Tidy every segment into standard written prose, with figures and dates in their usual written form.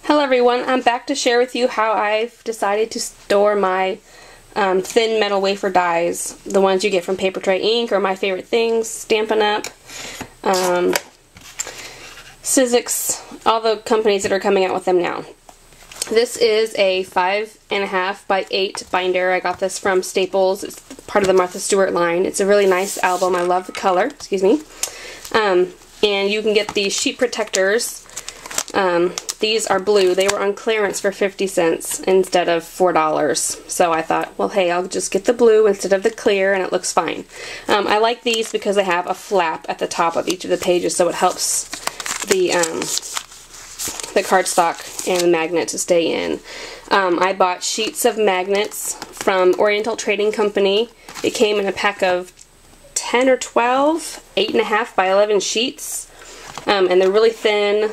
Hello everyone, I'm back to share with you how I've decided to store my thin metal wafer dies, the ones you get from Paper Tray Inc. or My Favorite Things, Stampin' Up, Sizzix, all the companies that are coming out with them now. This is a 5.5 by 8 binder. I got this from Staples. It's part of the Martha Stewart line. It's a really nice album. I love the color. Excuse me. And you can get these sheet protectors. These are blue. They were on clearance for 50 cents instead of $4. So I thought, well, hey, I'll just get the blue instead of the clear, and it looks fine. I like these because they have a flap at the top of each of the pages, so it helps the cardstock and the magnet to stay in. I bought sheets of magnets from Oriental Trading Co. It came in a pack of 10 or 12, 8.5 by 11 sheets, and they're really thin.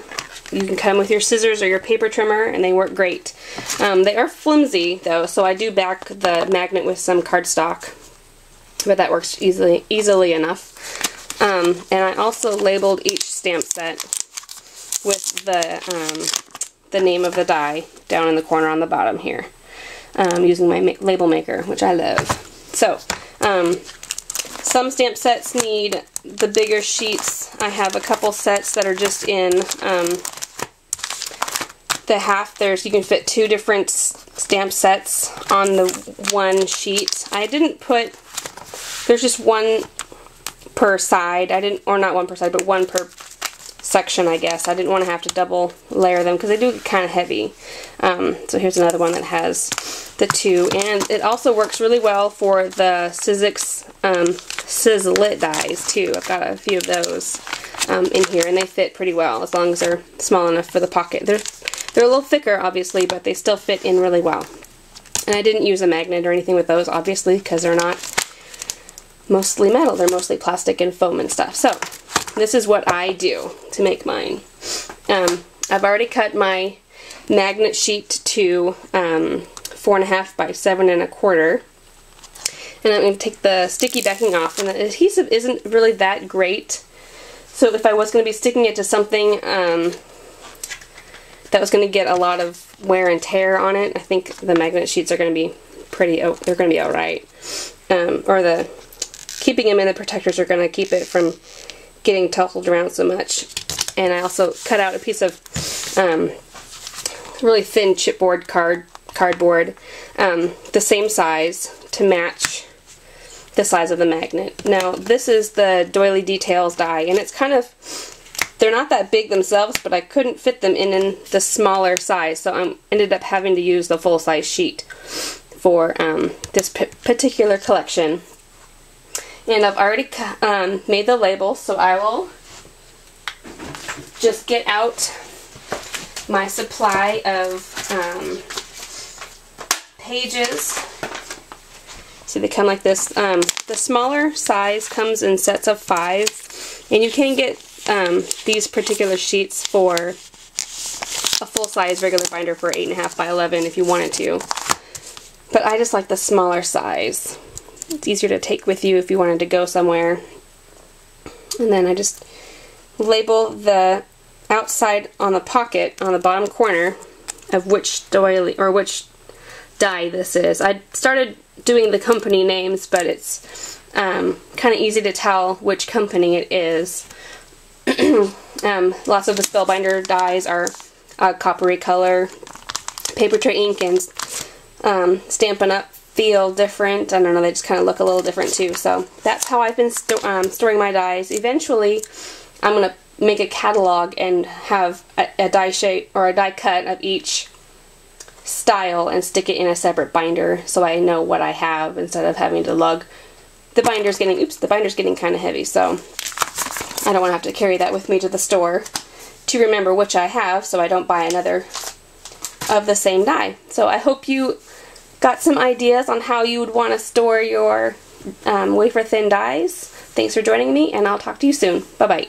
You can cut them with your scissors or your paper trimmer, and they work great. They are flimsy, though, so I do back the magnet with some cardstock, but that works easily enough. And I also labeled each stamp set with the name of the die down in the corner on the bottom here, using my label maker, which I love. So, some stamp sets need the bigger sheets. I have a couple sets that are just in the half. You can fit 2 different stamp sets on the one sheet. I didn't put, there's just one per side. Or not one per side, but one per section, I guess. I didn't want to have to double layer them because they do get kind of heavy. So here's another one that has the 2, and it also works really well for the Sizzix Sizzlet dies too. I've got a few of those in here, and they fit pretty well as long as they're small enough for the pocket. They're a little thicker, obviously, but they still fit in really well. And I didn't use a magnet or anything with those, obviously, because they're not mostly metal. They're mostly plastic and foam and stuff. So this is what I do to make mine. I've already cut my magnet sheet to 4.5 by 7.25. And I'm going to take the sticky backing off. And the adhesive isn't really that great. So if I was going to be sticking it to something that was going to get a lot of wear and tear on it, I think the magnet sheets are going to be they're going to be alright. Or keeping them in the protectors are going to keep it from getting tousled around so much. And I also cut out a piece of really thin chipboard cardboard, the same size to match the size of the magnet. Now this is the Doily Details die, and it's kind of, they're not that big themselves, but I couldn't fit them in the smaller size, so I ended up having to use the full size sheet for this particular collection. And I've already made the label, so I will just get out my supply of pages. So they come like this. The smaller size comes in sets of 5, and you can get these particular sheets for a full-size regular binder for 8.5 by 11 if you wanted to. But I just like the smaller size. It's easier to take with you if you wanted to go somewhere. And then I just label the outside on the pocket on the bottom corner of which doily or which die this is. I started doing the company names, but it's kind of easy to tell which company it is. Lots of the Spellbinder dies are coppery color. Paper Tray Inc. and Stampin' Up! Feel different. I don't know, they just kind of look a little different too. So that's how I've been storing my dies. Eventually, I'm going to make a catalog and have a die shape or a die cut of each style and stick it in a separate binder so I know what I have instead of having to lug. The binder's getting kind of heavy, so I don't want to have to carry that with me to the store to remember which I have so I don't buy another of the same die. So I hope you got some ideas on how you would want to store your wafer thin dies. Thanks for joining me, and I'll talk to you soon. Bye-bye.